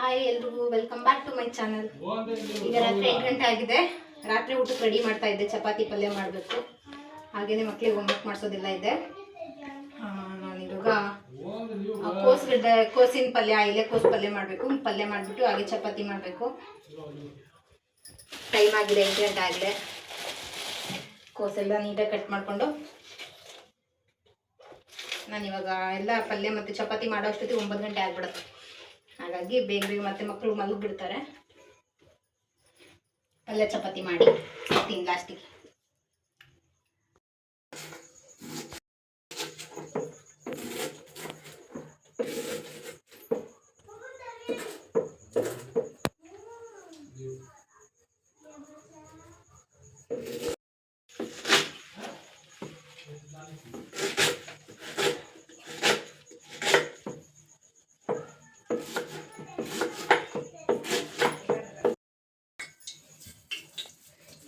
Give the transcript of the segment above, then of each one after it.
Hi ಎಲ್ರಿಗೂ welcome back to my channel. ಈಗ ರಾತ್ರಿ 8 ಗಂಟೆ ಆಗಿದೆ. ರಾತ್ರಿ ಊಟಕ್ಕೆ ರೆಡಿ ಮಾಡ್ತಾ ಇದ್ದೆ. ಚಪಾತಿ ಪಲ್ಯ ಮಾಡಬೇಕು. ಹಾಗೆಯೇ ಮಕ್ಕಳಿಗೆ ಹೋಮ್ವರ್ಕ್ ಮಾಡಿಸೋದಿಲ್ಲ ಇದೆ. ನಾನಿವಾಗ ಕೋಸಿನ ಪಲ್ಯ, ಎಲೆಕೋಸು ಪಲ್ಯ ಮಾಡಬೇಕು. ಪಲ್ಯ ಮಾಡಿಬಿಟ್ಟು ಹಾಗೆ ಚಪಾತಿ ಮಾಡಬೇಕು. ಟೈಮ್ ಆಗಿದೆ, 8 ಗಂಟೆ ಆಗಿದೆ. ಕೋಸೆಲ್ಲ ನೀಟಾಗಿ ಕಟ್ ಮಾಡಿಕೊಂಡು ನಾನಿವಾಗ ಎಲ್ಲ ಪಲ್ಯ ಮತ್ತು ಚಪಾತಿ ಮಾಡೋ ಅಷ್ಟೊತ್ತಿಗೆ 9 ಗಂಟೆ ಆಗ್ಬಿಡುತ್ತೆ. ಹಾಗಾಗಿ ಬೇಗ ಬೇಗ ಮತ್ತೆ ಮಕ್ಕಳು ಮಲಗಿಬಿಡ್ತಾರೆ. ಪಲ್ಯ ಚಪಾತಿ ಮಾಡಿ ತಿಂದು ಲಾಸ್ಟಿಗೆ.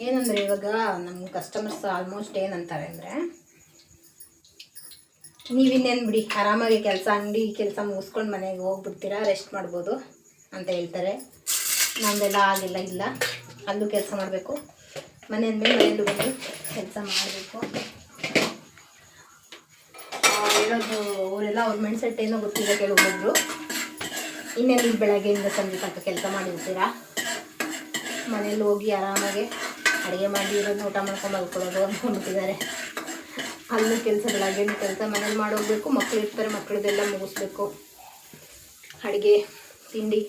ಏನಂದರೆ ಇವಾಗ ನಮ್ಮ ಕಸ್ಟಮರ್ಸ್ ಆಲ್ಮೋಸ್ಟ್ ಏನಂತಾರೆ ಅಂದರೆ, ನೀವಿನ್ನೇನು ಬಿಡಿ ಆರಾಮಾಗಿ ಅಂಗಡಿ ಕೆಲಸ ಮುಗಿಸ್ಕೊಂಡು ಮನೆಗೆ ಹೋಗ್ಬಿಡ್ತೀರಾ, ರೆಸ್ಟ್ ಮಾಡ್ಬೋದು ಅಂತ ಹೇಳ್ತಾರೆ. ನಮ್ಮದೆಲ್ಲ ಆಗಿಲ್ಲ, ಇಲ್ಲ ಅಲ್ಲೂ ಕೆಲಸ ಮಾಡಬೇಕು, ಮನೆಯಲ್ಲೂ ಬಂದು ಕೆಲಸ ಮಾಡಬೇಕು ಹೇಳೋದು. ಅವರೆಲ್ಲ ಅವ್ರ ಮೈಂಡ್ ಸೆಟ್ ಏನೋ ಗೊತ್ತಿಲ್ಲ ಕೆಲವೊಬ್ಬರು. ಇನ್ನೇನು ಬೆಳಗ್ಗೆಯಿಂದ ಸಂಜೆ ತನಕ ಕೆಲಸ ಮಾಡಿರ್ತೀರಾ, ಮನೇಲಿ ಹೋಗಿ ಆರಾಮಾಗಿ ಅಡುಗೆ ಮಾಡಿ ಇರೋದನ್ನ ಊಟ ಮಾಡ್ಕೊಂಡು ಮಲ್ಕೊಳ್ಳೋದು ಅಂದ್ಕೊಂಡ್ಬಿಟ್ಟಿದ್ದಾರೆ. ಅಲ್ಲೂ ಕೆಲಸ, ಬೆಳಗ್ಗೆನೂ ಕೆಲಸ, ಮನೇಲಿ ಮಾಡೋಗ್ಬೇಕು. ಮಕ್ಕಳು ಇರ್ತಾರೆ, ಮಕ್ಕಳದೆಲ್ಲ ಮುಗಿಸ್ಬೇಕು, ಅಡುಗೆ ತಿಂಡಿ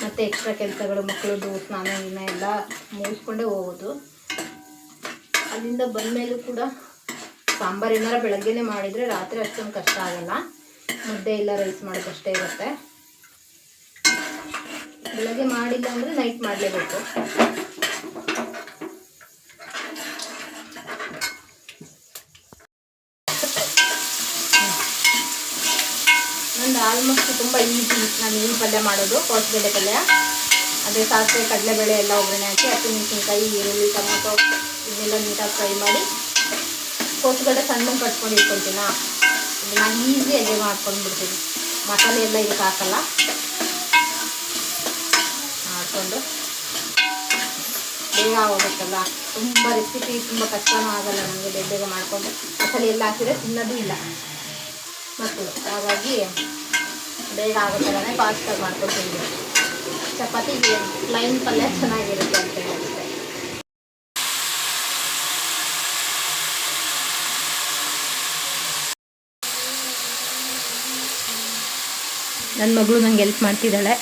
ಮತ್ತು ಎಕ್ಸ್ಟ್ರಾ ಕೆಲಸಗಳು, ಮಕ್ಕಳದ್ದು ಸ್ನಾನ ಗಿನ ಎಲ್ಲ ಮುಗಿಸ್ಕೊಂಡೇ ಹೋಗೋದು. ಅಲ್ಲಿಂದ ಬಂದಮೇಲೂ ಕೂಡ ಸಾಂಬಾರು ಏನಾರ ಬೆಳಗ್ಗೆನೇ ಮಾಡಿದರೆ ರಾತ್ರಿ ಅಷ್ಟೊಂದು ಕಷ್ಟ ಆಗೋಲ್ಲ. ಮುದ್ದೆ ಇಲ್ಲ ರೈಸ್ ಮಾಡೋದಷ್ಟೇ ಇರುತ್ತೆ. ಬೆಳಗ್ಗೆ ಮಾಡಿಲ್ಲ ಅಂದರೆ ನೈಟ್ ಮಾಡಲೇಬೇಕು. ನಂದು ಆಲ್ಮೋಸ್ಟ್ ತುಂಬ ಈಸಿ. ನಾನು ಈ ಪಲ್ಯ ಮಾಡೋದು ಕೋಸಗಡ್ಡೆ ಪಲ್ಯ. ಅದೇ ಸಾಸಿವೆ, ಕಡಲೆಬೇಳೆ ಎಲ್ಲ ಒಗ್ಗರಣೆ ಹಾಕಿ ಹಸಿಮೆಣಸಿನ್ಕಾಯಿ, ಈರುಳ್ಳಿ, ಟೊಮೊಟೊ ಇದನ್ನೆಲ್ಲ ನೀಟಾಗಿ ಫ್ರೈ ಮಾಡಿ ಕೋಸಗಡ್ಡೆ ಸಣ್ಣಗೆ ಕಟ್ಕೊಂಡು ಇಟ್ಕೊಳ್ತೀನಿ. ನಾನು ಈಸಿಯಾಗಿ ಮಾಡ್ಕೊಂಡ್ಬಿಡ್ತೀನಿ. ಮಸಾಲೆ ಎಲ್ಲ ಇದಕ್ಕೆ ಹಾಕಲ್ಲ. ಮಾಡಿಕೊಂಡು ಬೇಗ ಹೋಗುತ್ತಲ್ಲ, ತುಂಬ ರೆಸಿಪಿ ತುಂಬ ಕಷ್ಟನೂ ಆಗಲ್ಲ ನನಗೆ. ಬೇಗ ಬೇಗ ಮಾಡಿಕೊಂಡು ಮಸಾಲೆ ಎಲ್ಲ ಹಾಕಿದರೆ ತಿನ್ನೋದು ಇಲ್ಲ ಮಕ್ಕಳು. ಹಾಗಾಗಿ ಬೇಗ ಆಗುತ್ತಲ್ಲೇ ಫಾಸ್ಟಾಗಿ ಮಾಡ್ಕೊಂಡು ತಿನ್ಬೇಕು. ಚಪಾತಿ ಪ್ಲೈನ್ ಪಲ್ಯ ಚೆನ್ನಾಗಿರುತ್ತೆ ಅಂತ ಹೇಳುತ್ತೆ. ನನ್ನ ಮಗಳು ನಂಗೆ ಹೆಲ್ಪ್ ಮಾಡ್ತಿದ್ದಾಳೆ.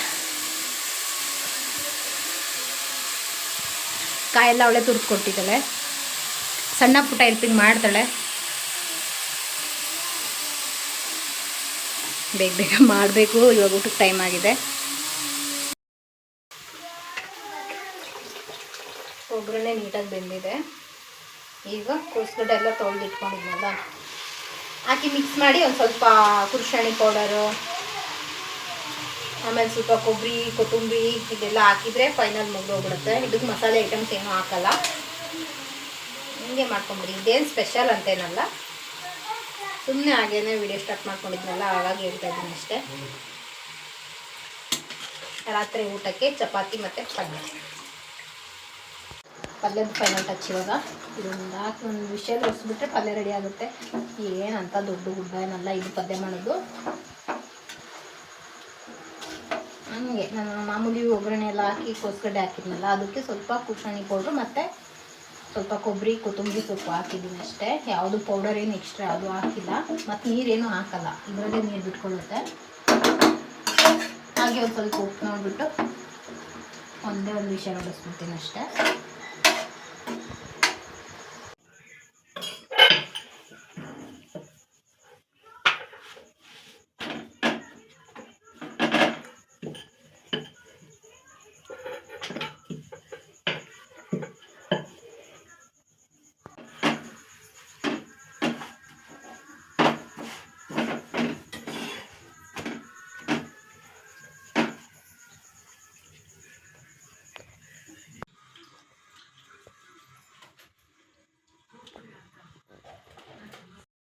ಕಾಯೆಲ್ಲ ಅವಳೆ ತುರ್ಕೊಟ್ಟಿದ್ದಾಳೆ. ಸಣ್ಣ ಪುಟ್ಟ ಹೆಲ್ಪಿಂಗ್ ಮಾಡ್ತಾಳೆ. ಬೇಗ ಬೇಗ ಮಾಡಬೇಕು. ಇವಾಗ ಊಟಕ್ಕೆ ಟೈಮ್ ಆಗಿದೆ. ಒಗ್ಗರಣೆ ನೀಟಾಗಿ ಬೆಂದಿದೆ. ಈಗ ಕೋಸಗಡ್ಡೆ ಎಲ್ಲ ತೊಳೆದಿಟ್ಕೊಂಡಿದ್ನಲ್ಲ ಹಾಕಿ ಮಿಕ್ಸ್ ಮಾಡಿ ಒಂದು ಸ್ವಲ್ಪ ಕುರ್ಷಣಿ ಪೌಡರು, ಆಮೇಲೆ ಸ್ವಲ್ಪ ಕೊಬ್ಬರಿ, ಕೊತ್ತಂಬರಿ ಇದೆಲ್ಲ ಹಾಕಿದರೆ ಫೈನಲ್ ಮುಗಿದೋಗ್ಬಿಡುತ್ತೆ. ಇದಕ್ಕೆ ಮಸಾಲೆ ಐಟಮ್ಸ್ ಏನೂ ಹಾಕಲ್ಲ. ಹಿಂಗೆ ಮಾಡ್ಕೊಂಬಿಡಿ. ಇದೇನು ಸ್ಪೆಷಲ್ ಅಂತೇನಲ್ಲ, ಸುಮ್ಮನೆ ಹಾಗೇನೆ ವಿಡಿಯೋ ಸ್ಟಾರ್ಟ್ ಮಾಡ್ಕೊಂಡಿದ್ನಲ್ಲ, ಹಾಗಾಗಿ ಹೇಳ್ತಾ ಇದ್ದೀನಿ ಅಷ್ಟೇ. ರಾತ್ರಿ ಊಟಕ್ಕೆ ಚಪಾತಿ ಮತ್ತು ಪಲ್ಯದ ಫೈನಲ್ ಟಚ್. ಇವಾಗ ಇದೊಂದು ಹಾಕಿ ಒಂದು ವಿಷಲ್ ಹೊರಿಸ್ಬಿಟ್ರೆ ಪಲ್ಯ ರೆಡಿ ಆಗುತ್ತೆ. ಏನಂತ ದೊಡ್ಡ ಗುಡ್ಡ ಏನಲ್ಲ ಇದು ಪಲ್ಯ ಮಾಡೋದು. ಹಂಗೆ ನಾನು ಮಾಮೂಲಿ ಒಗ್ಗರಣೆ ಎಲ್ಲ ಹಾಕಿ ಕೋಸಗಡ್ಡೆ ಹಾಕಿದ್ನಲ್ಲ, ಅದಕ್ಕೆ ಸ್ವಲ್ಪ ಕುರ್ಷಣಿ ಪೌಡ್ರು ಮತ್ತು ಸ್ವಲ್ಪ ಕೊಬ್ಬರಿ, ಕೊತ್ತಂಬರಿ ಸ್ವಲ್ಪ ಹಾಕಿದ್ದೀನಿ ಅಷ್ಟೇ. ಯಾವುದು ಪೌಡರ್ ಏನು ಎಕ್ಸ್ಟ್ರಾ ಅದು ಹಾಕಿಲ್ಲ. ಮತ್ತು ನೀರೇನು ಹಾಕಲ್ಲ, ಇದರಲ್ಲೇ ನೀರು ಬಿಟ್ಕೊಳ್ಳುತ್ತೆ. ಹಾಗೆ ಒಂದು ಸ್ವಲ್ಪ ಉಪ್ಪು ನೋಡಿಬಿಟ್ಟು ಒಂದೇ ಒಂದು ವಿಷಯ ನೋಡಿಸ್ಬಿಡ್ತೀನಿ ಅಷ್ಟೇ.